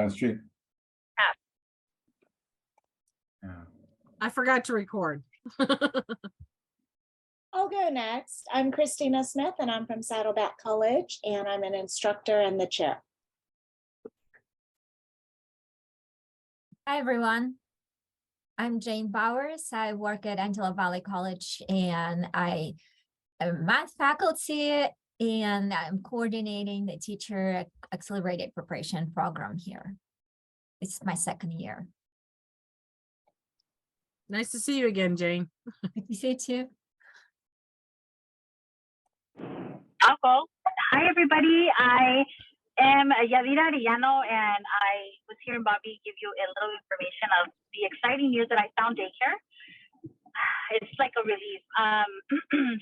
Street. Yeah. I forgot to record. I'll go next. I'm Christina Smith, and I'm from Saddleback College, and I'm an instructor and the chair. Hi, everyone. I'm Jane Bowers. I work at Antelope Valley College, and I am math faculty, and I'm coordinating the Teacher Accelerated Preparation Program here. It's my second year. Nice to see you again, Jane. Good to see you too. I'll go. Hi, everybody. I am Yadira Arellano, and I was hearing Bobby give you a little information of the exciting news that I found daycare. It's like a relief.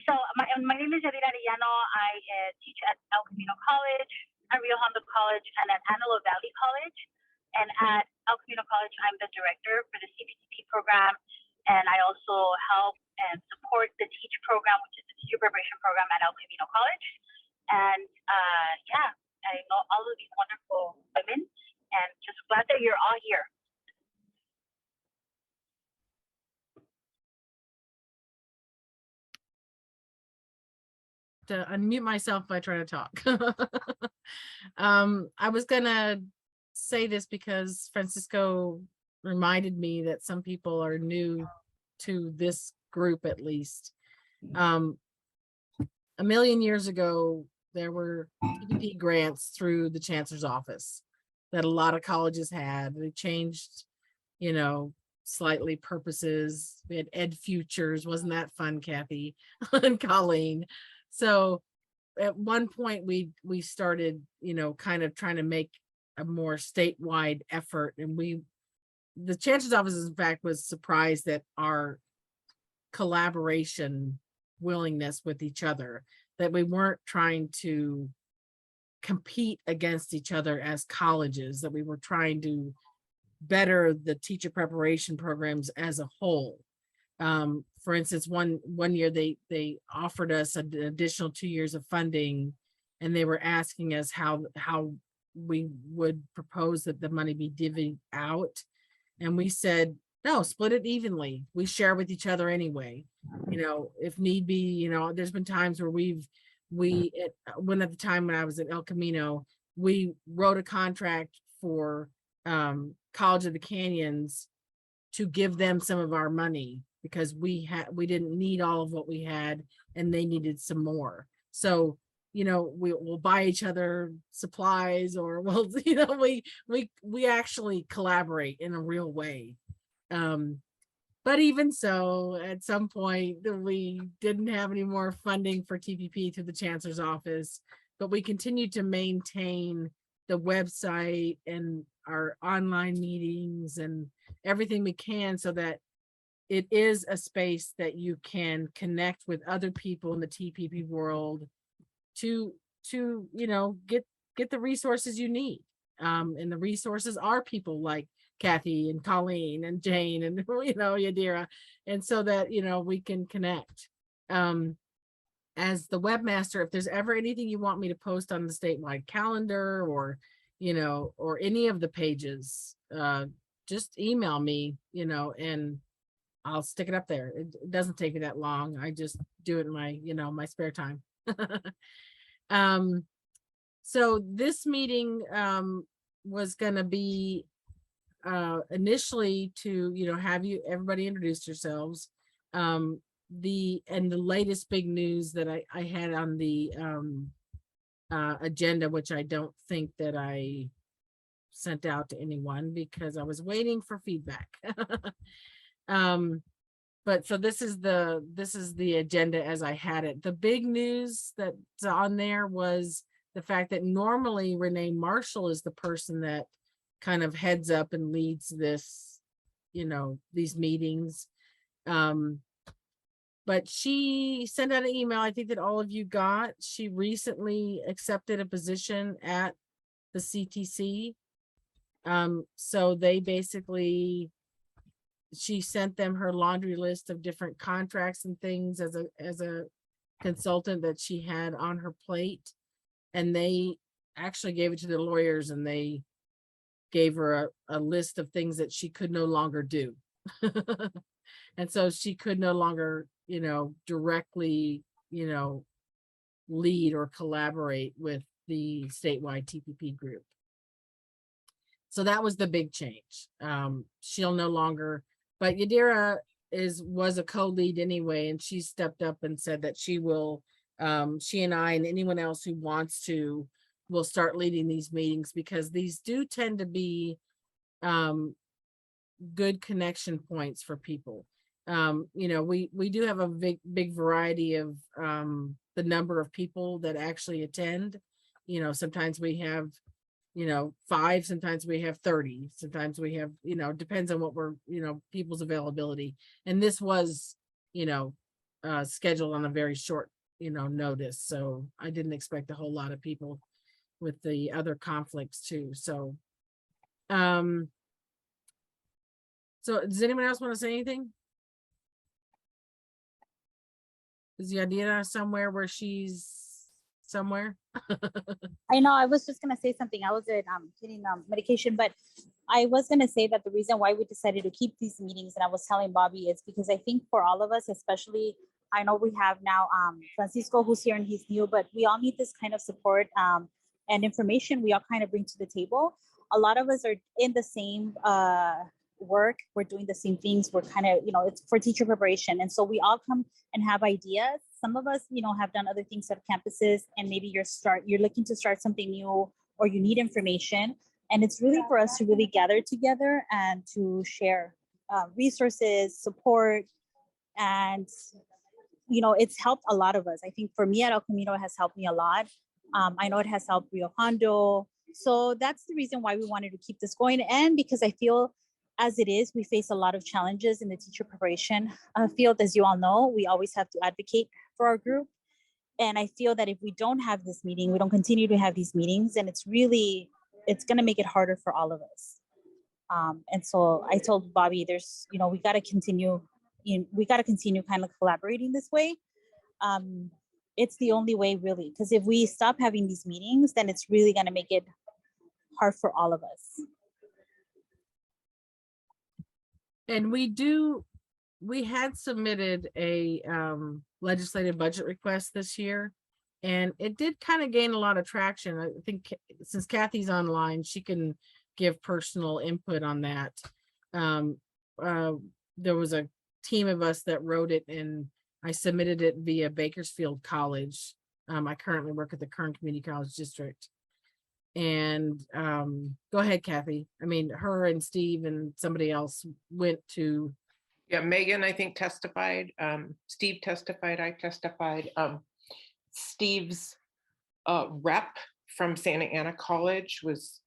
So my name is Yadira Arellano. I teach at El Camino College, at Rio Hondo College, and at Antelope Valley College. And at El Camino College, I'm the director for the CCC-TPP program, and I also help and support the TEACH program, which is the teacher preparation program at El Camino College. And yeah, I know all of these wonderful women, and just glad that you're all here. To unmute myself if I try to talk. I was gonna say this because Francisco reminded me that some people are new to this group, at least. A million years ago, there were TPP grants through the chancellor's office that a lot of colleges had. They changed, you know, slightly purposes. We had Ed Futures. Wasn't that fun, Kathy and Colleen? So at one point we started, you know, kind of trying to make a more statewide effort, and the chancellor's office, in fact, was surprised at our collaboration willingness with each other, that we weren't trying to compete against each other as colleges, that we were trying to better the teacher preparation programs as a whole. For instance, one year they offered us an additional 2 years of funding, and they were asking us how we would propose that the money be divvied out. And we said, no, split it evenly. We share with each other anyway. You know, if need be, you know, there's been times where at the time when I was at El Camino, we wrote a contract for College of the Canyons to give them some of our money because we didn't need all of what we had and they needed some more. So, you know, we'll buy each other supplies, or we'll, you know, we actually collaborate in a real way. But even so, at some point we didn't have any more funding for TPP through the chancellor's office, but we continued to maintain the website and our online meetings and everything we can, so that it is a space that you can connect with other people in the TPP world to you know, get the resources you need. And the resources are people like Kathy and Colleen and Jane and, you know, Yadira, and so that, you know, we can connect. As the webmaster, if there's ever anything you want me to post on the statewide calendar, or, you know, or any of the pages, just email me, you know, and I'll stick it up there. It doesn't take me that long. I just do it in my, you know, my spare time. So this meeting was going to be initially to, you know, have everybody introduce yourselves. The latest big news that I had on the agenda, which I don't think that I sent out to anyone because I was waiting for feedback. But so this is the agenda as I had it. The big news that's on there was the fact that normally Renee Marshall is the person that kind of heads up and leads this, you know, these meetings. But she sent out an email, I think that all of you got. She recently accepted a position at the CTC. So they basically, she sent them her laundry list of different contracts and things as a consultant that she had on her plate. And they actually gave it to the lawyers, and they gave her a list of things that she could no longer do. And so she could no longer, directly, lead or collaborate with the statewide TPP group. So that was the big change. She'll no longer, but Yadira was a co-lead anyway, and she stepped up and said that she will, she and I and anyone else who wants to will start leading these meetings, because these do tend to be good connection points for people. We do have a big variety of the number of people that actually attend. Sometimes we have 5, sometimes we have 30, sometimes we have, depends on what we're, people's availability. And this was, scheduled on a very short, notice. So I didn't expect a whole lot of people with the other conflicts too. So, so does anyone else want to say anything? Is the idea somewhere where she's somewhere? I know, I was just gonna say something. I was getting medication, but I was gonna say that the reason why we decided to keep these meetings, and I was telling Bobby, is because I think for all of us, especially, I know we have now Francisco who's here and he's new, but we all need this kind of support and information we all kind of bring to the table. A lot of us are in the same work, we're doing the same things, we're kind of, it's for teacher preparation, and so we all come and have ideas. Some of us, have done other things at campuses, and maybe you're looking to start something new, or you need information, and it's really for us to really gather together and to share resources, support, and it's helped a lot of us. I think for me at El Camino, it has helped me a lot. I know it has helped Rio Hondo, so that's the reason why we wanted to keep this going, and because I feel, as it is, we face a lot of challenges in the teacher preparation field. As you all know, we always have to advocate for our group. And I feel that if we don't have this meeting, we don't continue to have these meetings, and it's going to make it harder for all of us. And so I told Bobby, we got to continue kind of collaborating this way. It's the only way, really, because if we stop having these meetings, then it's really going to make it hard for all of us. And we had submitted a legislative budget request this year, and it did kind of gain a lot of traction. I think since Kathy's online, she can give personal input on that. There was a team of us that wrote it, and I submitted it via Bakersfield College. I currently work at the Kern Community College District. And go ahead, Kathy. I mean, her and Steve and somebody else went to. Yeah, Megan, I think, testified. Steve testified. I testified. Steve's rep from Santa Ana College was,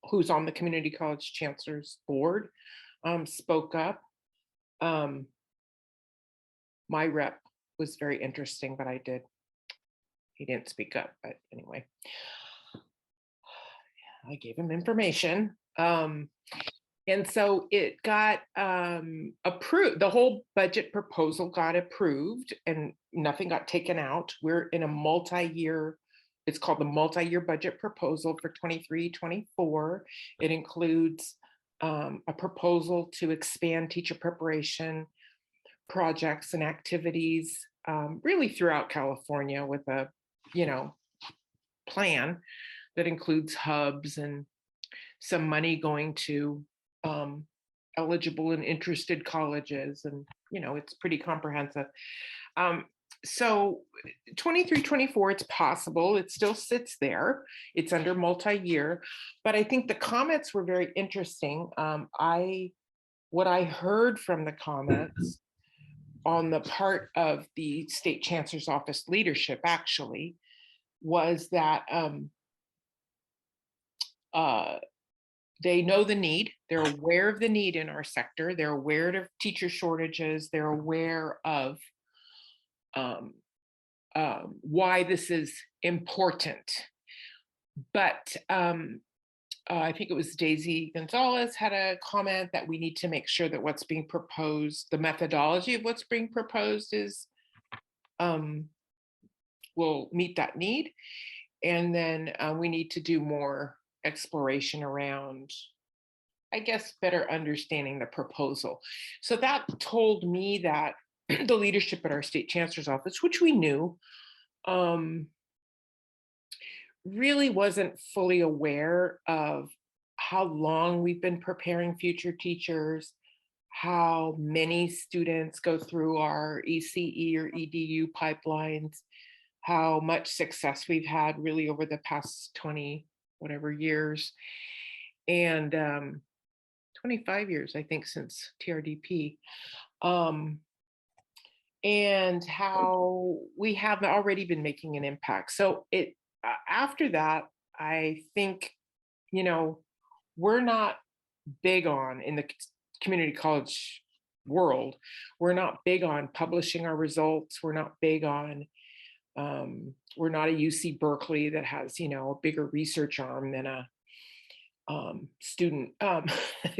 who's on the Community College Chancellor's Board, spoke up. My rep was very interesting, but he didn't speak up. But anyway. I gave him information. And so it got approved. The whole budget proposal got approved and nothing got taken out. We're in a multi-year, it's called the multi-year budget proposal for 23-24. It includes a proposal to expand teacher preparation projects and activities really throughout California with a, plan that includes hubs and some money going to eligible and interested colleges. And, it's pretty comprehensive. So 23-24, it's possible. It still sits there. It's under multi-year. But I think the comments were very interesting. What I heard from the comments on the part of the State Chancellor's Office leadership actually was that they know the need. They're aware of the need in our sector. They're aware of teacher shortages. They're aware of why this is important. But I think it was Daisy Gonzalez had a comment that we need to make sure that what's being proposed, the methodology of what's being proposed is will meet that need. And then we need to do more exploration around I guess, better understanding the proposal. So that told me that the leadership at our state chancellor's office, which we knew, really wasn't fully aware of how long we've been preparing future teachers, how many students go through our ECE or EDU pipelines, how much success we've had really over the past 20 whatever years, and 25 years, I think, since TRDP. And how we have already been making an impact. So after that, I think, we're not big on, in the community college world, we're not big on publishing our results. We're not big on, we're not a UC Berkeley that has, a bigger research arm than a student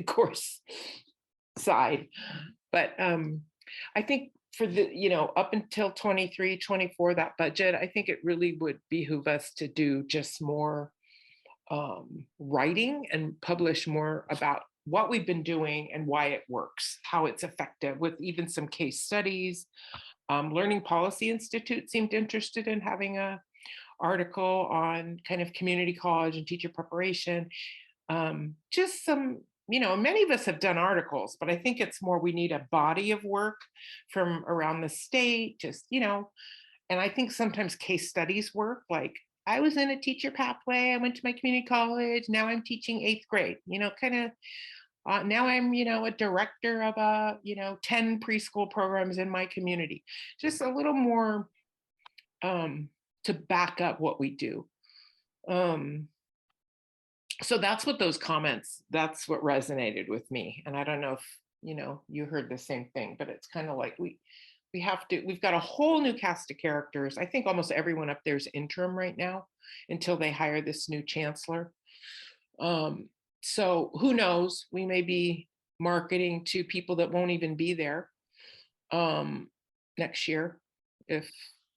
course side. But I think for the, up until 23, 24, that budget, I think it really would behoove us to do just more writing and publish more about what we've been doing and why it works, how it's effective, with even some case studies. Learning Policy Institute seemed interested in having a article on kind of community college and teacher preparation. Just some, many of us have done articles, but I think it's more we need a body of work from around the state, just, and I think sometimes case studies work. Like, I was in a teacher pathway, I went to my community college, now I'm teaching 8th grade, kind of, now I'm, a director of 10 preschool programs in my community. Just a little more to back up what we do. So that's what those comments, that's what resonated with me. And I don't know if, you heard the same thing, but it's kind of like we've got a whole new cast of characters. I think almost everyone up there is interim right now until they hire this new chancellor. So who knows, we may be marketing to people that won't even be there next year. If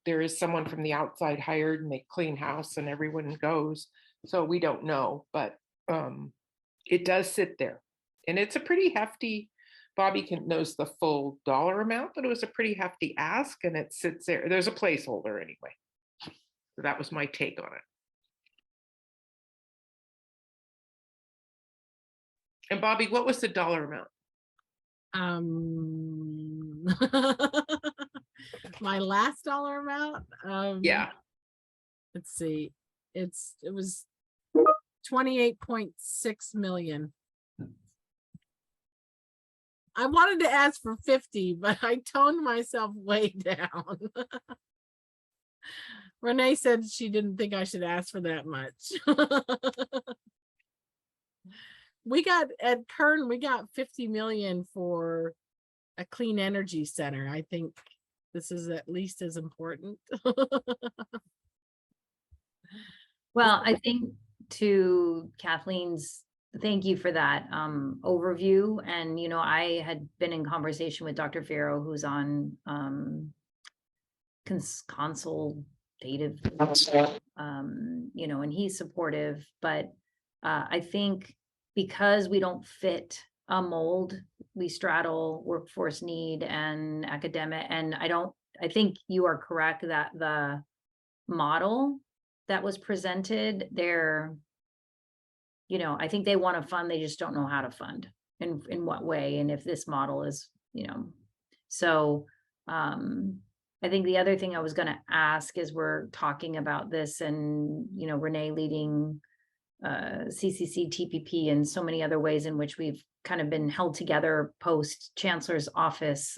there is someone from the outside hired and they clean house and everyone goes. So we don't know, but it does sit there. And it's a pretty hefty, Bobby knows the full dollar amount, but it was a pretty hefty ask, and it sits there. There's a placeholder anyway. So that was my take on it. And Bobby, what was the dollar amount? My last dollar amount? Yeah. Let's see. It was 28.6 million. I wanted to ask for 50, but I toned myself way down. Renee said she didn't think I should ask for that much. We got at Kern, we got 50 million for a clean energy center. I think this is at least as important. Well, I think to Kathleen's, thank you for that overview. And, I had been in conversation with Dr. Farrow, who's on consultative, and he's supportive. But I think because we don't fit a mold, we straddle workforce need and academic. And I think you are correct that the model that was presented there, I think they want to fund, they just don't know how to fund, in what way, and if this model is, so I think the other thing I was going to ask is, we're talking about this, and Renee leading CCC-TPP and so many other ways in which we've kind of been held together post Chancellor's Office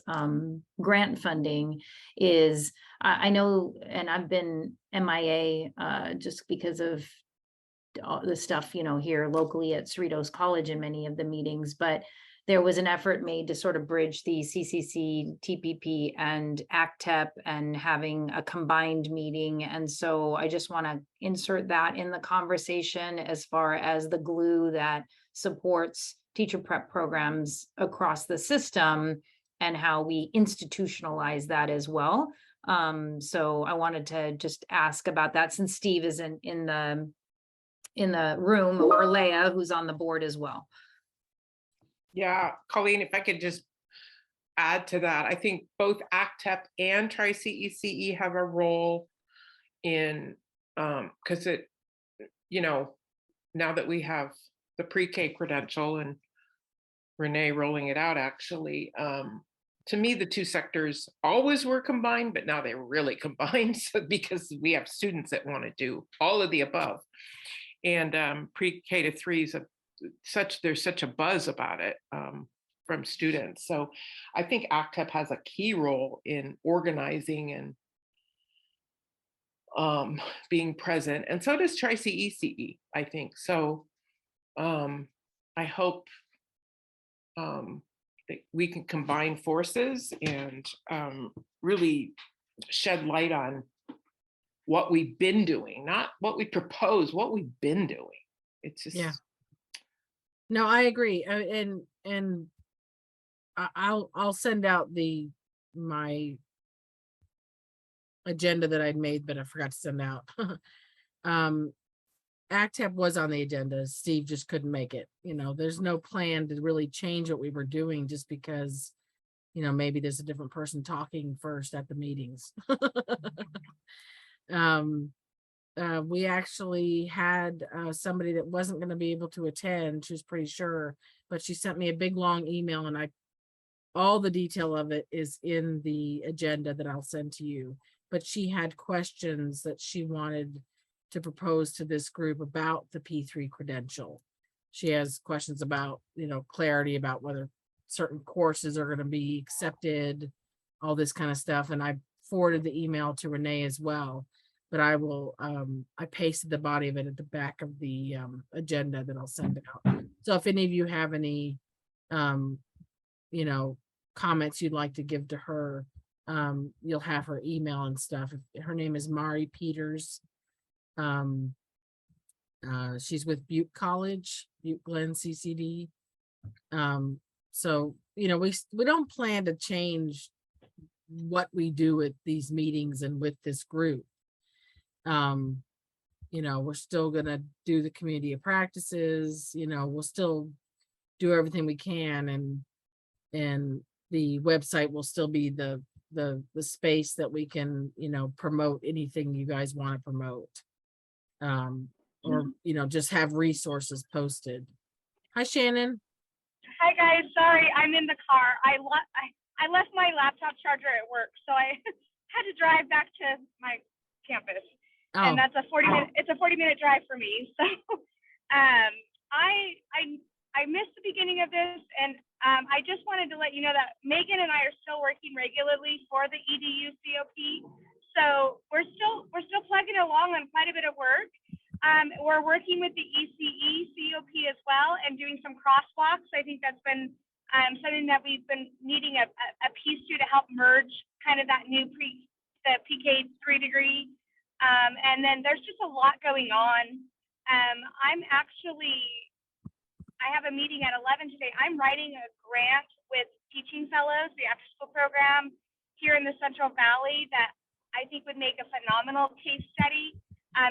grant funding is, I know, and I've been MIA just because of all the stuff, here locally at Cerritos College in many of the meetings, but there was an effort made to sort of bridge the CCC-TPP and a.s.a.p and having a combined meeting. And so I just want to insert that in the conversation as far as the glue that supports teacher prep programs across the system and how we institutionalize that as well. So I wanted to just ask about that, since Steve isn't in the room, or Leah, who's on the board as well. Yeah, Colleen, if I could just add to that, I think both a.s.a.p and CCC have a role in, because it, now that we have the pre-K credential and Renee rolling it out, actually, to me, the two sectors always were combined, but now they're really combined because we have students that want to do all of the above. And pre-K to 3 is there's such a buzz about it from students. So I think a.s.a.p has a key role in organizing and being present. And so does CCC, I think. So I hope that we can combine forces and really shed light on what we've been doing, not what we propose, what we've been doing. It's just, Yeah. No, I agree. And I'll send out my agenda that I'd made, but I forgot to send out. a.s.a.p was on the agenda. Steve just couldn't make it. There's no plan to really change what we were doing just because, maybe there's a different person talking first at the meetings. We actually had somebody that wasn't going to be able to attend. She was pretty sure, but she sent me a big long email, and all the detail of it is in the agenda that I'll send to you. But she had questions that she wanted to propose to this group about the P3 credential. She has questions about, clarity about whether certain courses are going to be accepted, all this kind of stuff. And I forwarded the email to Renee as well. But I will, I pasted the body of it at the back of the agenda that I'll send out. So if any of you have any, comments you'd like to give to her, you'll have her email and stuff. Her name is Mari Peters. She's with Butte College, Butte Glen CCD. So, we don't plan to change what we do at these meetings and with this group. We're still gonna do the community of practices, we'll still do everything we can, and the website will still be the space that we can, promote anything you guys want to promote. Or just have resources posted. Hi, Shannon. Hi guys, sorry, I'm in the car. I left my laptop charger at work, so I had to drive back to my campus. Oh. And that's a 40-minute drive for me. So I missed the beginning of this, and I just wanted to let you know that Megan and I are still working regularly for the EDU COP. So we're still plugging along on quite a bit of work. We're working with the ECE COP as well and doing some crosswalks. I think that's been something that we've been needing a piece to help merge kind of that new the PK 3 degree. And then there's just a lot going on. I have a meeting at 11 today. I'm writing a grant with Teaching Fellows, the after school program here in the Central Valley that I think would make a phenomenal case study.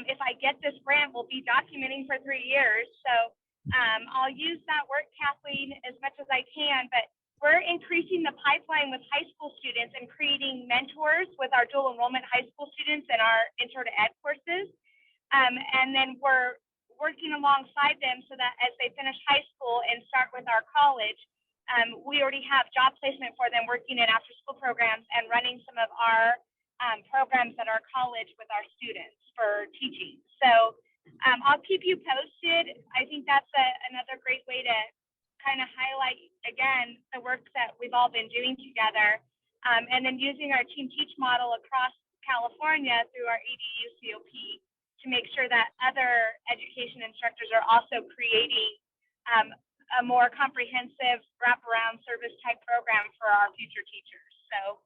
If I get this grant, we'll be documenting for 3 years. So I'll use that work, Kathleen, as much as I can, but we're increasing the pipeline with high school students and creating mentors with our dual enrollment high school students and our intro to ed courses. And then we're working alongside them so that as they finish high school and start with our college, we already have job placement for them working in after school programs and running some of our programs at our college with our students for teaching. So I'll keep you posted. I think that's another great way to kind of highlight, again, the work that we've all been doing together. And then using our Team Teach model across California through our EDU COP to make sure that other education instructors are also creating a more comprehensive wraparound service type program for our future teachers. So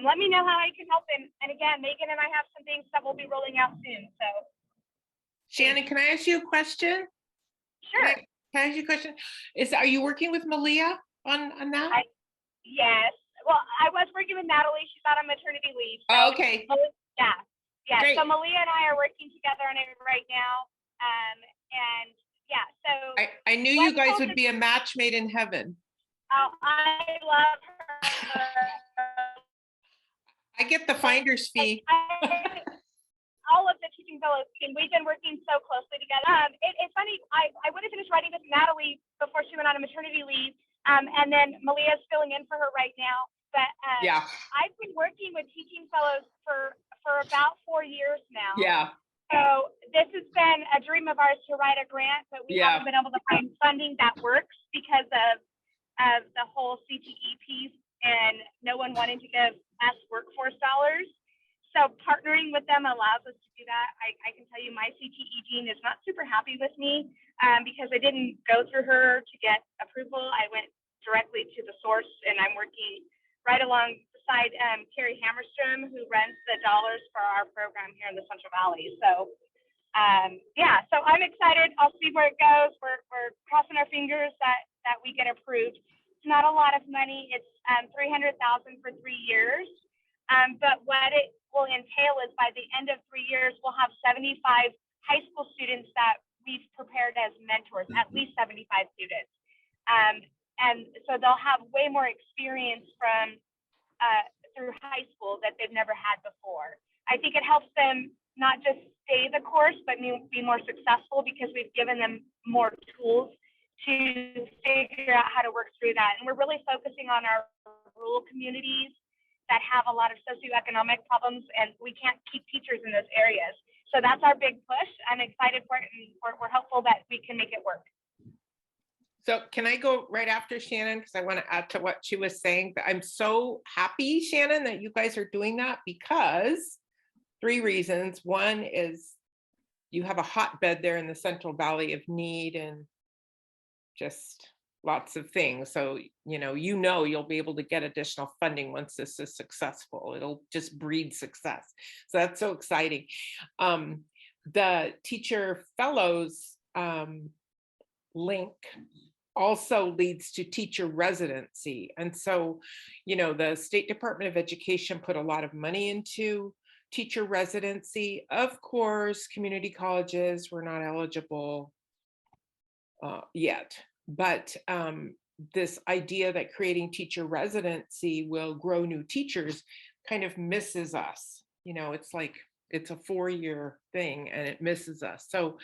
let me know how I can help. And again, Megan and I have some things that we'll be rolling out soon. So Shannon, can I ask you a question? Sure. Can I ask you a question? Are you working with Malia on that? Yes. Well, I was working with Natalie. She's out on maternity leave. So, oh, okay. Yeah. Great. So Malia and I are working together on it right now. And Yeah, so I knew you West guys Coast would is- be a match made in heaven. I love her. I get the finder's fee. All of the teaching fellows, and we've been working so closely together. It's funny, I would have finished writing with Natalie before she went on a maternity leave, and then Malia's filling in for her right now. But Yeah. I've been working with teaching fellows for about 4 years now. Yeah. So this has been a dream of ours to write a grant, but we haven't been able to find funding that works because of the whole CTE piece and no one wanting to give us workforce dollars. So partnering with them allows us to do that. I can tell you my CTE dean is not super happy with me because I didn't go through her to get approval. I went directly to the source, and I'm working right alongside Carrie Hammerstrom, who runs the dollars for our program here in the Central Valley. So yeah, so I'm excited. I'll see where it goes. We're crossing our fingers that we get approved. It's not a lot of money. It's $300,000 for 3 years. But what it will entail is by the end of 3 years, we'll have 75 high school students that we've prepared as mentors, at least 75 students. And so they'll have way more experience from through high school that they've never had before. I think it helps them not just stay the course, but be more successful because we've given them more tools to figure out how to work through that. And we're really focusing on our rural communities that have a lot of socioeconomic problems, and we can't keep teachers in those areas. So that's our big push. I'm excited for it, and we're hopeful that we can make it work. So can I go right after Shannon? Because I want to add to what she was saying. But I'm so happy, Shannon, that you guys are doing that because 3 reasons. One is you have a hotbed there in the Central Valley of need and just lots of things. So, you'll be able to get additional funding once this is successful. It'll just breed success. So that's so exciting. The teacher fellows link also leads to teacher residency. And so, the State Department of Education put a lot of money into teacher residency. Of course, community colleges were not eligible yet, but this idea that creating teacher residency will grow new teachers kind of misses us. It's like it's a 4-year thing and it misses us. So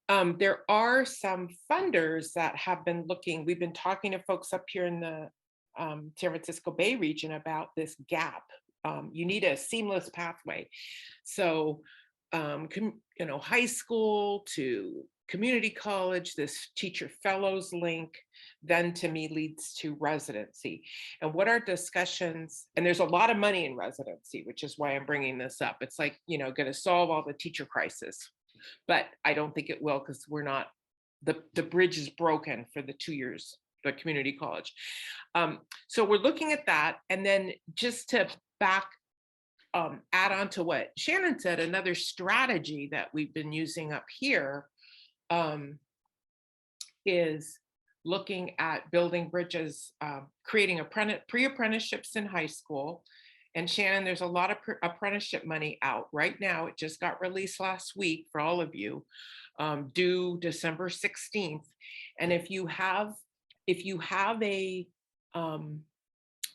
there are some funders that have been looking. We've been talking to folks up here in the San Francisco Bay region about this gap. You need a seamless pathway. So, high school to community college, this teacher fellows link, then to me leads to residency. And what our discussions, and there's a lot of money in residency, which is why I'm bringing this up. It's like, going to solve all the teacher crisis. But I don't think it will because we're not, the bridge is broken for the 2 years, the community college. So we're looking at that. And then just to add on to what Shannon said, another strategy that we've been using up here is looking at building bridges, creating pre-apprenticeships in high school. And Shannon, there's a lot of apprenticeship money out right now. It just got released last week for all of you, due December 16th. And if you have a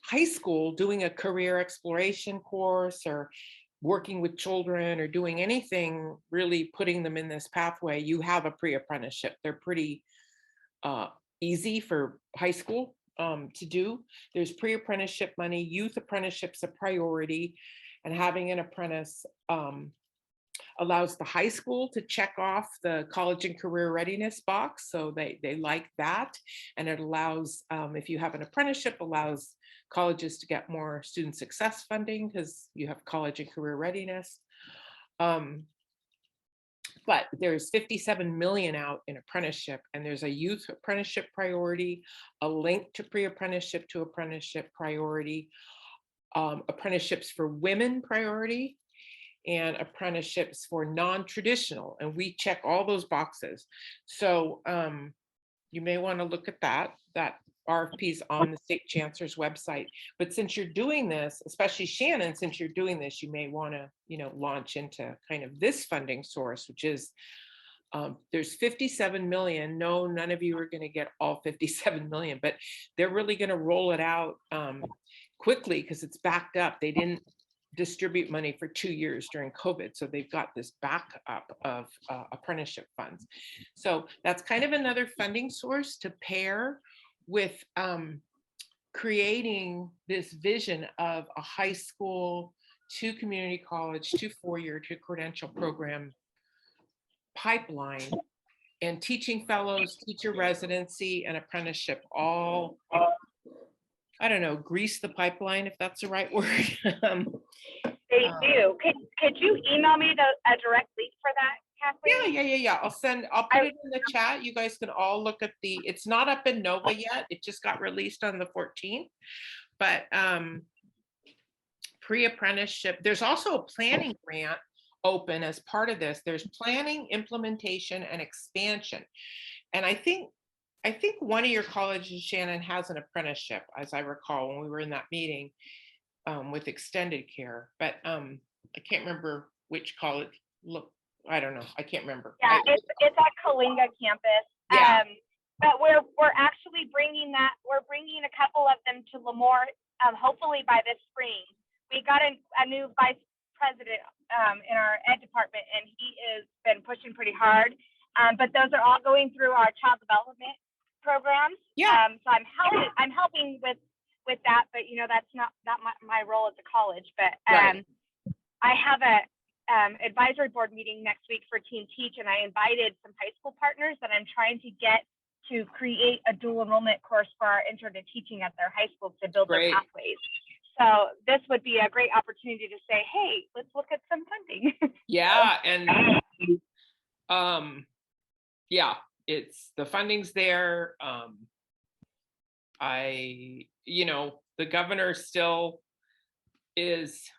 high school doing a career exploration course or working with children or doing anything, really putting them in this pathway, you have a pre-apprenticeship. They're pretty easy for high school to do. There's pre-apprenticeship money, youth apprenticeship's a priority, and having an apprentice allows the high school to check off the college and career readiness box. So they like that. And it allows, if you have an apprenticeship, allows colleges to get more student success funding because you have college and career readiness. But there's 57 million out in apprenticeship, and there's a youth apprenticeship priority, a link to pre-apprenticeship to apprenticeship priority, apprenticeships for women priority, and apprenticeships for non-traditional. And we check all those boxes. So you may want to look at that RFP's on the state chancellor's website. But since you're doing this, especially Shannon, since you're doing this, you may want to, launch into kind of this funding source, which is There's 57 million. No, none of you are going to get all 57 million, but they're really going to roll it out quickly because it's backed up. They didn't distribute money for 2 years during COVID. So they've got this backup of apprenticeship funds. So that's kind of another funding source to pair with creating this vision of a high school to community college to four-year to credential program pipeline, and teaching fellows, teacher residency, and apprenticeship all, I don't know, grease the pipeline, if that's the right word. They do. Could you email me a direct link for that, Kathleen? Yeah. I'll put it in the chat. You guys can all look at it's not up in Nova yet. It just got released on the 14th, but pre-apprenticeship, there's also a planning grant open as part of this. There's planning, implementation, and expansion. And I think one of your colleges, Shannon, has an apprenticeship, as I recall when we were in that meeting with extended care, but I can't remember which college. Look, I don't know. I can't remember. Yeah, it's at Kalinga campus. Yeah. But we're actually bringing a couple of them to Lemoore, hopefully by this spring. We got a new vice president in our ed department, and he has been pushing pretty hard. But those are all going through our child development programs. Yeah. So I'm helping with that, but that's not my role at the college. But Right. I have a advisory board meeting next week for Team Teach, and I invited some high school partners that I'm trying to get to create a dual enrollment course for our intro to teaching at their high schools to build Great. their pathways. So this would be a great opportunity to say, hey, let's look at some funding. Yeah, and it's the funding's there. The governor still is,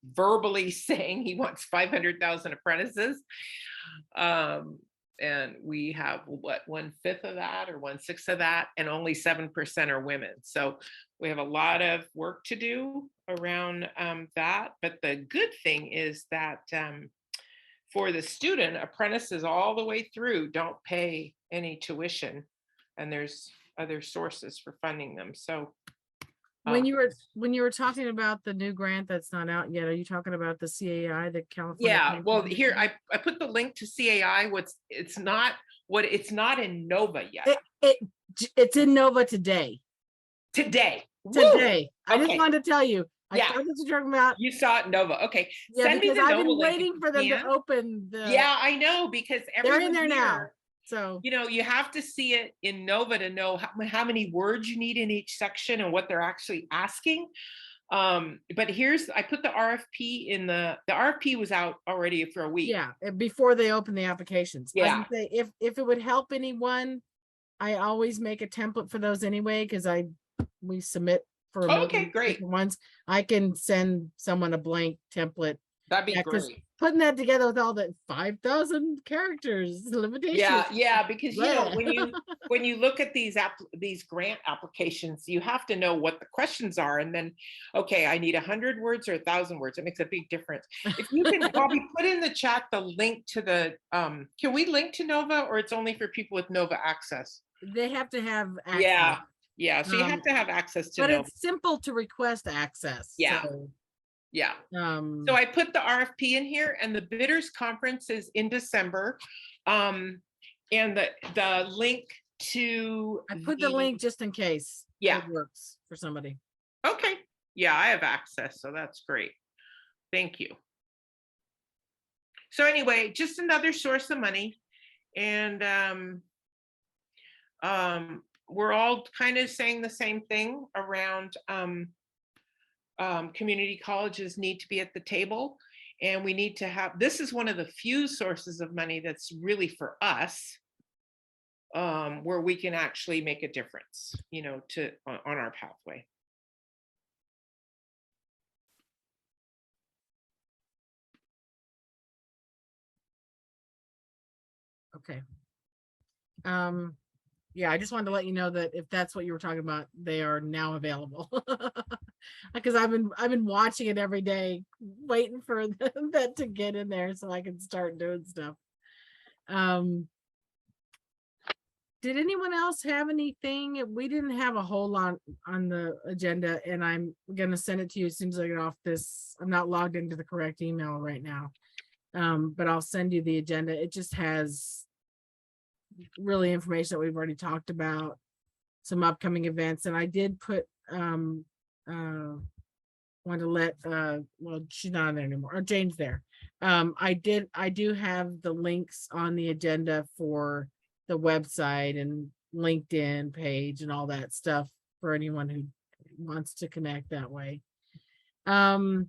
verbally saying he wants 500,000 apprentices. And we have 1/5 of that or 1/6 of that, and only 7% are women. So we have a lot of work to do around that. But the good thing is that for the student, apprentices all the way through don't pay any tuition, and there's other sources for funding them. So when you were talking about the new grant that's not out yet, are you talking about the CAI, the California? yeah, well, here I put the link to CAI. It's not in Nova yet. It's in Nova today. Today. I just Okay. wanted to tell you. I Yeah. thought that you're talking about. You saw it in Nova. Okay. Yeah, Send me because the I've Nova been link if waiting you for them can. to open the. Yeah, I know, because They're in there everyone now. here, So you have to see it in Nova to know how many words you need in each section and what they're actually asking. But I put the RFP in the RFP was out already for a week. yeah, before they open the applications. I was Yeah. gonna say, if it would help anyone, I always make a template for those anyway, because we submit for a Okay, million great. different ones. I can send someone a blank template. That'd be Yeah, 'cause great. putting that together with all the 5,000 characters limitations. Yeah, because Bleh. when you look at these grant applications, you have to know what the questions are, and then okay, I need 100 words or 1,000 words. It makes a big difference. If you can, Bobby, put in the chat the link to the can we link to Nova, or it's only for people with Nova access? They have to have access. Yeah. So you have to have access to But Nova. it's simple to request access. Yeah. So, Yeah. So I put the RFP in here, and the bidders conference is in December. And the link to I put the link just in case. Yeah. It works for somebody. Okay. Yeah, I have access, so that's great. Thank you. So anyway, just another source of money. And we're all kind of saying the same thing around community colleges need to be at the table, and we need to have, this is one of the few sources of money that's really for us, where we can actually make a difference, on our pathway. Okay. Yeah, I just wanted to let you know that if that's what you were talking about, they are now available. Because I've been watching it every day, waiting for that to get in there so I can start doing stuff. Did anyone else have anything? We didn't have a whole lot on the agenda, and I'm gonna send it to you as soon as I get off this. I'm not logged into the correct email right now. But I'll send you the agenda. It just has really information that we've already talked about, some upcoming events, and I did put want to let well, she's not there anymore. Oh, Jane's there. I do have the links on the agenda for the website and LinkedIn page and all that stuff for anyone who wants to connect that way. Yadira,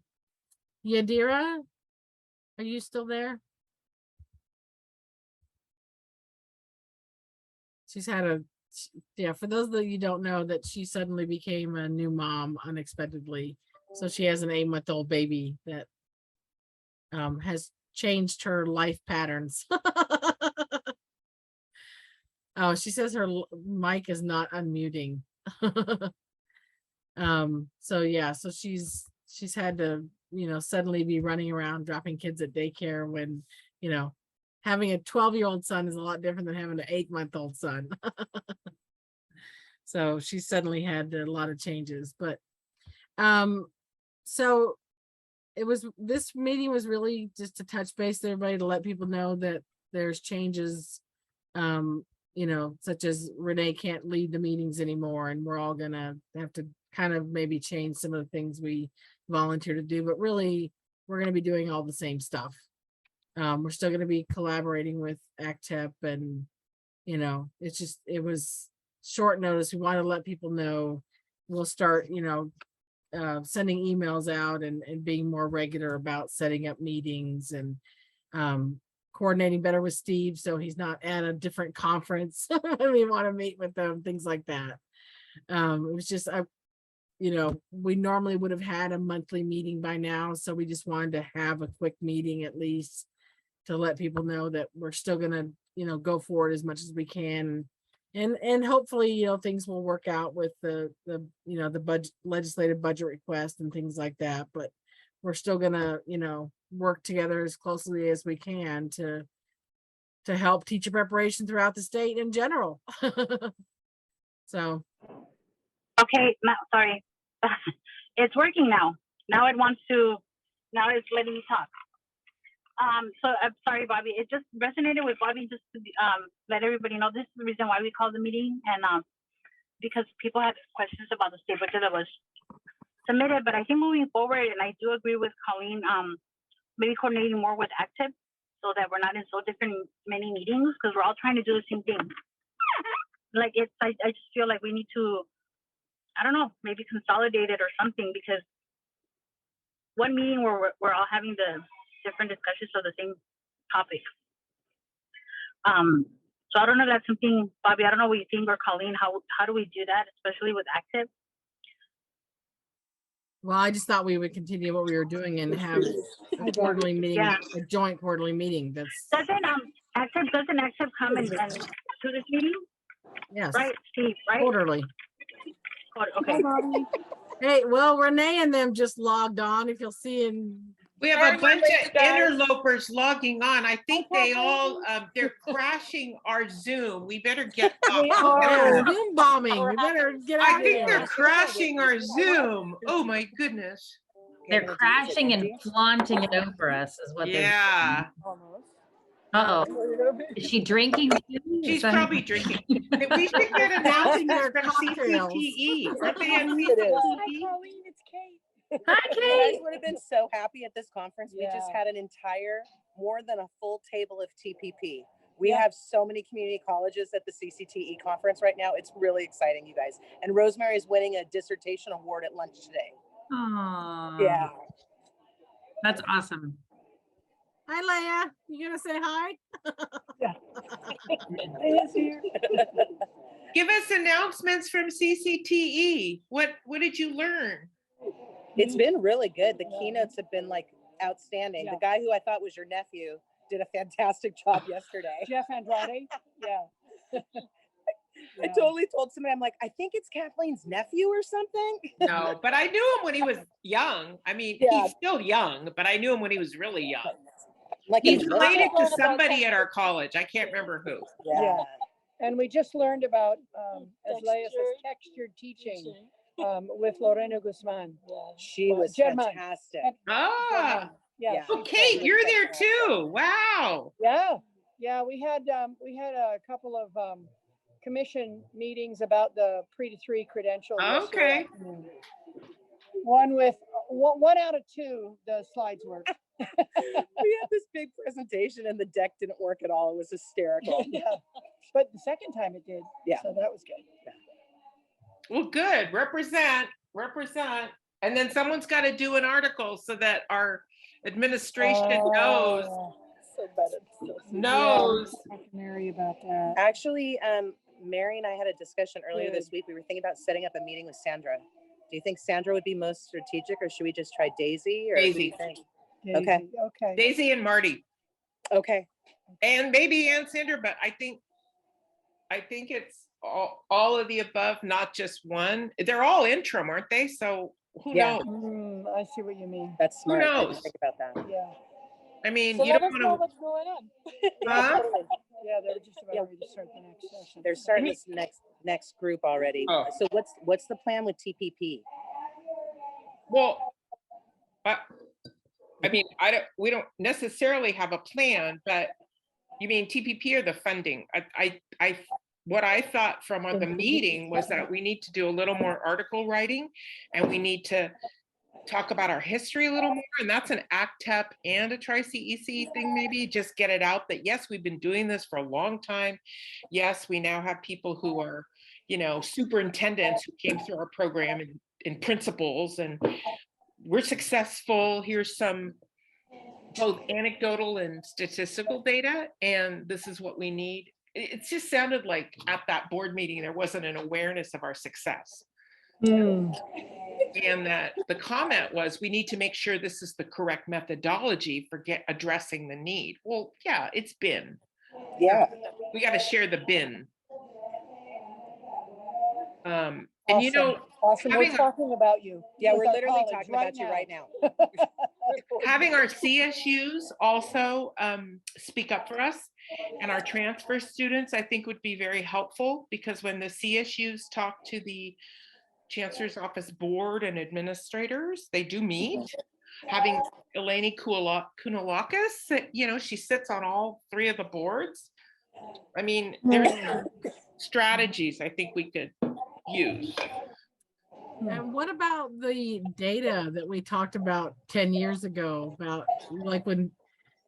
are you still there? She's had yeah, for those that you don't know, that she suddenly became a new mom unexpectedly. So she has an 8-month-old baby that has changed her life patterns. Oh, she says her mic is not unmuting. So yeah, so she's had to, suddenly be running around dropping kids at daycare when, having a 12-year-old son is a lot different than having an 8-month-old son. So she suddenly had a lot of changes, but so this meeting was really just to touch base with everybody, to let people know that there's changes, such as Renee can't lead the meetings anymore, and we're all gonna have to kind of maybe change some of the things we volunteer to do, but really we're going to be doing all the same stuff. We're still going to be collaborating with a.s.a.p, and it was short notice. We want to let people know we'll start sending emails out and being more regular about setting up meetings and coordinating better with Steve so he's not at a different conference when we want to meet with them, things like that. It was just we normally would have had a monthly meeting by now, so we just wanted to have a quick meeting at least to let people know that we're still gonna go forward as much as we can, and hopefully things will work out with the budget, legislative budget request and things like that, but we're still gonna work together as closely as we can to help teacher preparation throughout the state in general. So okay, sorry. It's working now. Now it's letting me talk. So I'm sorry, Bobby. It just resonated with Bobby, just to let everybody know this is the reason why we called the meeting, and because people had questions about the state budget that was submitted. But I think moving forward, and I do agree with Colleen, maybe coordinating more with a.s.a.p so that we're not in so many meetings, because we're all trying to do the same thing. Like I just feel like we need to, I don't know, maybe consolidate it or something, because one meeting where we're all having the different discussions of the same topic. So I don't know if that's something, Bobby, I don't know what you think, or Colleen, how do we do that, especially with a.s.a.p? Well, I just thought we would continue what we were doing and have a quarterly meeting, a joint quarterly meeting. Doesn't a.s.a.p come and to this meeting? Yes. Right, Steve, right? Quarterly. Okay. Hey, well, Renee and them just logged on. If you'll see we have a bunch of interlopers logging on. I think they all, they're crashing our Zoom. We better get off. Zoom bombing. We better get out I think they're crashing our Zoom. Oh my goodness. They're crashing and flaunting it over us is what they're doing. Uh-oh. Is she drinking? She's probably drinking. We should get announcements from CCTE. Aren't they on CCTE? Hi, Colleen, it's Kate. Hi, You Kate. guys would have been so happy at this conference. We just had an entire, more than a full table of TPP. We have so many community colleges at the CCTE conference right now. It's really exciting, you guys. And Rosemary is winning a dissertation award at lunch today. Aww. Yeah. That's awesome. Hi, Leia. You gonna say hi? Yeah. Leia's here. Give us announcements from CCTE. What did you learn? It's been really good. The keynotes have been like outstanding. The guy who I thought was your nephew did a fantastic job yesterday. Jeff Andrade. Yeah. I totally told somebody, I'm like, I think it's Kathleen's nephew or something. No, but I knew him when he was young. I mean, he's still young, but I knew him when he was really young. Like He's a related milkshake. to somebody at our college. I can't remember who. Yeah. And we just learned about, as Leia says, textured teaching with Lorena Guzman. She was German. fantastic. Ah, Yeah. Yeah. oh, Kate, you're there too. Wow. Yeah, we had a couple of commission meetings about the pre-3 credential. Okay. One out of 2, the slides work. We had this big presentation and the deck didn't work at all. It was hysterical. Yeah. But the second time it did. Yeah. So that was good. Well, good. Represent. And then someone's got to do an article so that our administration knows. So better. Knows. Talk to Mary about that. Actually, Mary and I had a discussion earlier this week. We were thinking about setting up a meeting with Sandra. Do you think Sandra would be most strategic, or should we just try Daisy? Or Daisy. Who do you think? Daisy. Okay. Daisy and Marty. Okay. And maybe Ann Cinder, but I think it's all of the above, not just one. They're all interim, aren't they? So who knows? I see what you mean. That's smart. Who I didn't knows? think about that. Yeah. I mean, So you let don't us know want what's going on. to. Huh? Yeah, they're just about ready to start the next session. They're starting this next group already. Oh. So what's the plan with TPP? Well, I mean, we don't necessarily have a plan, but you mean TPP or the funding? What I thought from the meeting was that we need to do a little more article writing, and we need to talk about our history a little more. And that's an ACTEP and a Tri-CEC thing, maybe just get it out that, yes, we've been doing this for a long time. Yes, we now have people who are, superintendents who came through our program and principals, and we're successful. Here's some both anecdotal and statistical data, and this is what we need. It just sounded like at that board meeting, there wasn't an awareness of our success. And that the comment was, we need to make sure this is the correct methodology for addressing the need. Well, yeah, it's been. Yeah. We got to share the bin. And awesome. We're talking about you. Yeah, we're With our literally college talking about you right now. Having our CSUs also speak up for us, and our transfer students, I think, would be very helpful, because when the CSUs talk to the Chancellor's Office board and administrators, they do meet. Having Eleni Kounalakis, she sits on all 3 of the boards. I mean, there's strategies I think we could use. And what about the data that we talked about 10 years ago about, like, when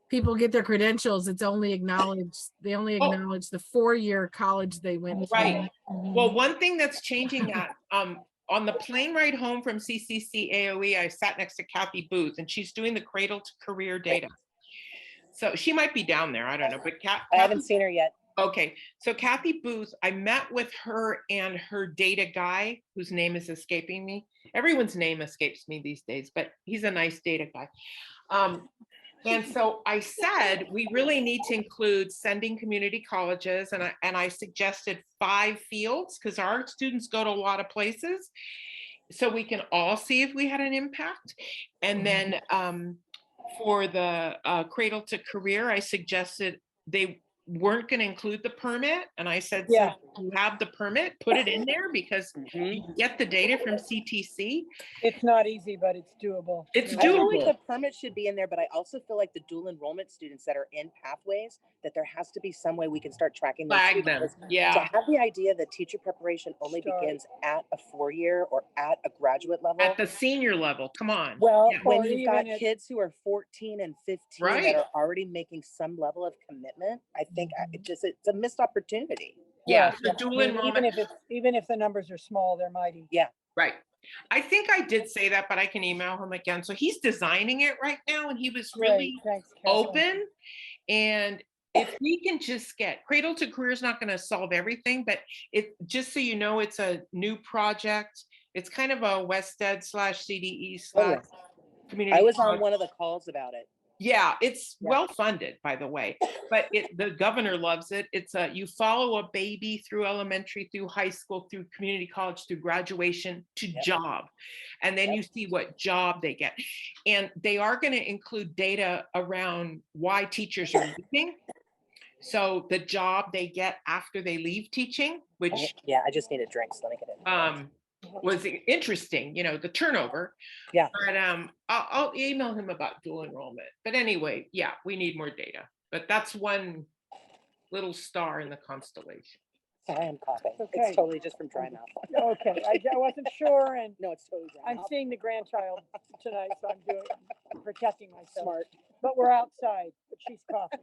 people get their credentials, they only acknowledge the 4-year college they went to. Right. Well, one thing that's changing that, on the plane ride home from CCC-AOE, I sat next to Kathy Booth, and she's doing the cradle to career data. So she might be down there, I don't know, but I haven't seen her yet. Okay, so Kathy Booth, I met with her and her data guy, whose name is escaping me. Everyone's name escapes me these days, but he's a nice data guy. And so I said, we really need to include sending community colleges, and I suggested 5 fields, because our students go to a lot of places, so we can all see if we had an impact. And then for the cradle to career, I suggested they weren't going to include the permit, and I said, so you have the permit, put it in there, because you get the data from CTC. It's not easy, but it's doable. It's I feel like doable. the permit should be in there, but I also feel like the dual enrollment students that are in pathways, that there has to be some way we can start tracking them. Flag them. To Yeah. have the idea that teacher preparation only begins at a 4-year or at a graduate level. At the senior level, come on. Well, Yeah. when Or you've got even at- kids who are 14 and 15 Right. that are already making some level of commitment, I think it's a missed opportunity. Yeah, so dual I mean, enrollment. even if the numbers are small, they're mighty. Yeah. Right. I think I did say that, but I can email him again. So he's designing it right now, and he was really Thanks, Catherine. open. And if we can just get cradle to career is not going to solve everything, but just so you know, it's a new project. It's kind of a West Ed /CDE / community. I was on one of the calls about it. Yeah, it's Yeah. well funded, by the way, but the governor loves it. It's you follow a baby through elementary, through high school, through community college, through graduation to job. And then you see what job they get. And they are going to include data around why teachers are leaving. So the job they get after they leave teaching, which Yeah, I just need a drink, so let me get it. was interesting, you know, the turnover. Yeah. But I'll email him about dual enrollment. But anyway, yeah, we need more data. But that's one little star in the constellation. Sorry, I'm coughing. Okay. It's totally just from dry mouth. Okay, I wasn't sure, and No, it's totally dry I'm mouth. seeing the grandchild tonight, so I'm protecting myself. Smart. But we're outside, but she's coughing.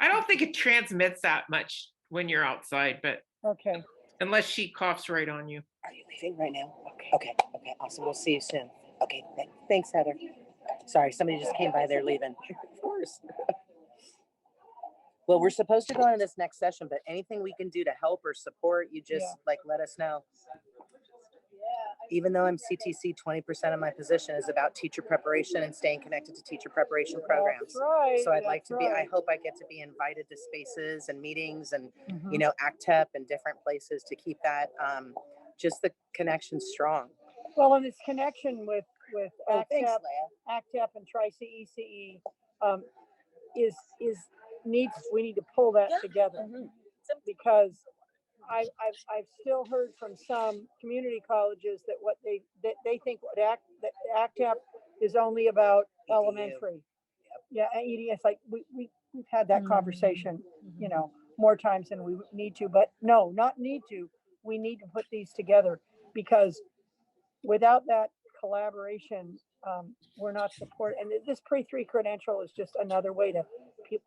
I don't think it transmits that much when you're outside, but Okay. unless she coughs right on you. Are you leaving right now? Okay, awesome. We'll see you soon. Okay, thanks, Heather. Sorry, somebody just came by. They're leaving. Of course. Well, we're supposed to go into this next session, but anything we can do to help or support, you just like let us know. Even though I'm CTC, 20% of my position is about teacher preparation and staying connected to teacher preparation programs. That's right. So I'd like that's to be, I right. hope I get to be invited to spaces and meetings and, Mhm. you know, a.s.a.p and different places to keep that, just the connection strong. Well, and this connection with Oh, thanks, a.s.a.p, Leah. a.s.a.p and Tri-CECE we need to pull that together because I've still heard from some community colleges that they think that a.s.a.p is only about EDU. elementary. Yeah, and EDU, it's like we've had that conversation, you know, more times than we need to, but no, not need to. We need to put these together because without that collaboration, we're not support. And this pre-3 credential is just another way to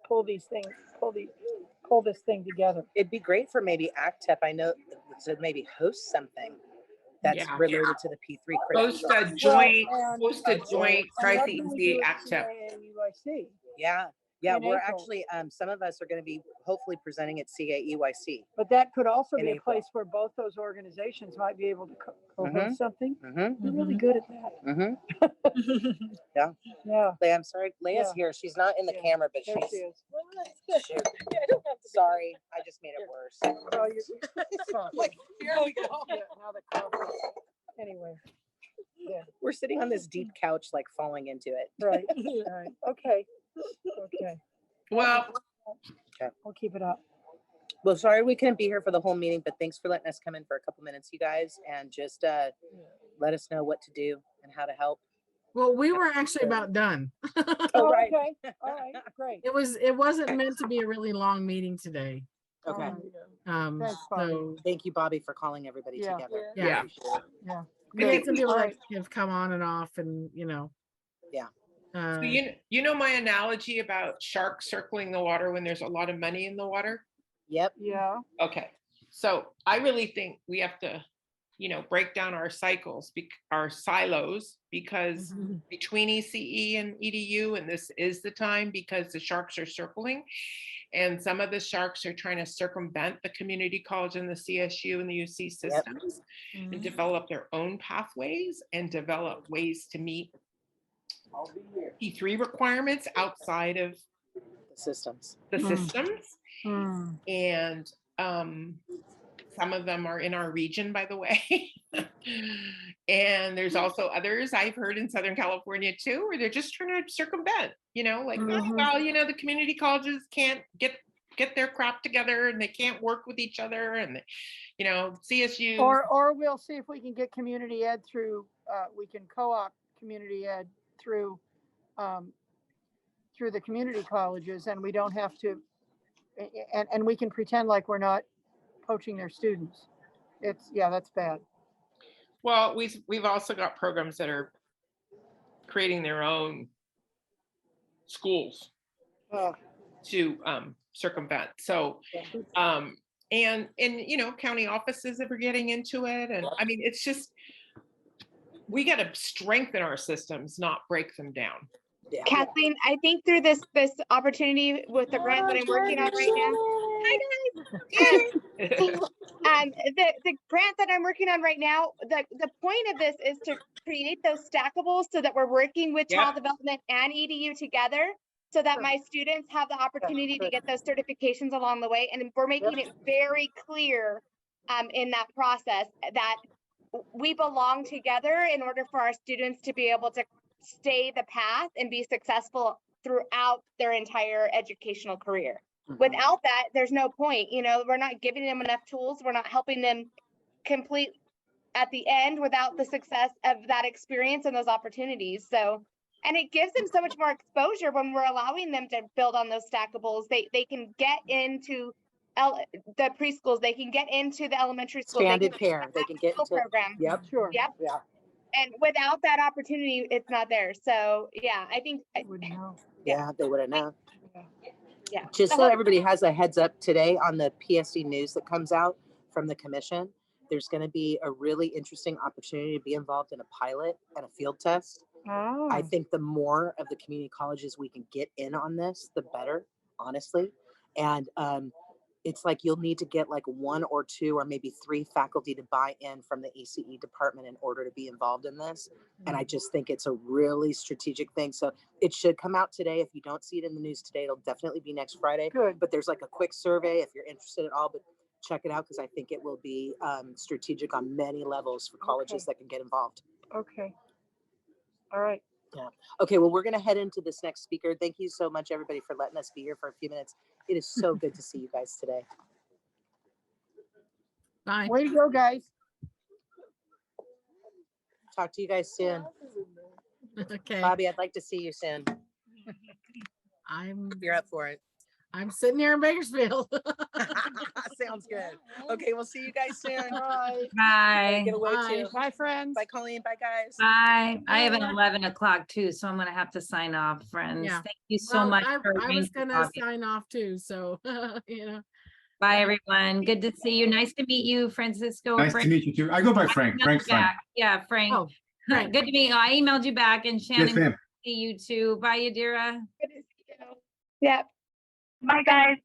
pull this thing together. It'd be great for maybe a.s.a.p. I know to maybe host something that's Yeah. related to the P3 Post credential. a joint, and- post a joint And what can we do Tri-CEC at a.s.a.p. CAEYC? Yeah, in we're April? actually, some of us are going to be hopefully presenting at CAEYC. But that could also In be a April. place where both those organizations might be able to co-host Mhm. something. Mm-hmm. We're really good at that. Mm-hmm. Yeah, Leah, I'm sorry. Leah's Yeah. here. She's not in the Yeah. camera, but there she she's. is. Shoot. Sorry, I just made it worse. Oh, Like, here we go. Yeah, now the coffee. Anyway, We're sitting on this deep couch, like falling into it. right, right. Okay. Well, We'll keep it up. Well, sorry we couldn't be here for the whole meeting, but thanks for letting us come in for a couple minutes, you guys, and just let us know what to do and how to help. Well, we were actually about done. Oh, right. Okay, all right, great. It wasn't meant to be a really long meeting today. Okay. Thanks, Bobby. So Thank you, Bobby, for calling everybody Yeah. together. Yeah. Yeah. we had some people All that right. have come on and off, and Yeah. so you know my analogy about sharks circling the water when there's a lot of money in the water? Yep. Yeah. Okay, so I really think we have to, break down our cycles, our silos, because between ECE and EDU, and this is the time because the sharks are circling, and some of the sharks are trying to circumvent the community college and the CSU and the UC systems and develop their own pathways and develop ways to meet P3 requirements outside of The systems. the systems. Hmm. And some of them are in our region, by the way. And there's also others I've heard in Southern California too, where they're just trying to circumvent, the community colleges can't get their crap together and they can't work with each other, and CSU. Or we'll see if we can get community ed through, we can co-op community ed through the community colleges, and we don't have to, and we can pretend like we're not poaching their students. That's bad. Well, we've also got programs that are creating their own schools to circumvent. So, and county offices that are getting into it, and I mean, it's just we got to strengthen our systems, not break them down. Yeah. Kathleen, I think through this opportunity with the grant that I'm working on right now. Hi guys. The grant that I'm working on right now, the point of this is to create those stackables so that we're working with Yep. child development and EDU together so that my students have the opportunity to get those certifications along the way. And we're making it very clear in that process that we belong together in order for our students to be able to stay the path and be successful throughout their entire educational career. Without that, there's no point. You know, we're not giving them enough tools. We're not helping them complete at the end without the success of that experience and those opportunities. So, and it gives them so much more exposure when we're allowing them to build on those stackables. They can get into the preschools, they can get into the elementary school, Expanded care, they can get into program. Yep. Sure. Yep. Yeah. And without that opportunity, it's not there. So yeah, I think Wouldn't know. Yeah, they would have known. yeah. Just The so whole- everybody has a heads up today on the PSD news that comes out from the commission, there's going to be a really interesting opportunity to be involved in a pilot and a field test. Oh. I think the more of the community colleges we can get in on this, the better, honestly. And it's like you'll need to get like 1 or 2 or maybe 3 faculty to buy in from the ACE department in order to be involved in this. And I just think it's a really strategic thing. So it should come out today. If you don't see it in the news today, it'll definitely be next Friday. Good. But there's like a quick survey if you're interested at all, but check it out because I think it will be strategic on many levels for colleges that can get involved. Okay. All right. Okay, well, we're going to head into this next speaker. Thank you so much, everybody, for letting us be here for a few minutes. It is so good to see you guys today. Bye. Way to go, guys. Talk to you guys soon. Okay. Bobby, I'd like to see you soon. I'm If you're up for it. I'm sitting here in Bakersfield. Sounds good. Okay, we'll see you guys soon. Bye. Bye. Get away Bye. too. Bye, friends. Bye, Colleen. Bye, guys. Bye. I have an 11 o'clock too, so I'm gonna have to sign off, friends. Yeah. Thank you so Well, much. I for was being gonna talking. sign off too, so you know. Bye, everyone. Good to see you. Nice to meet you, Francisco. Nice to Frank. meet you too. I go by I Frank. emailed Frank's you fine. back. Yeah, Frank. Oh, Frank. Good to meet you. I emailed you back, and Shannon, Yes, ma'am. see you too. Bye, Yadira. Yeah. Bye, guys.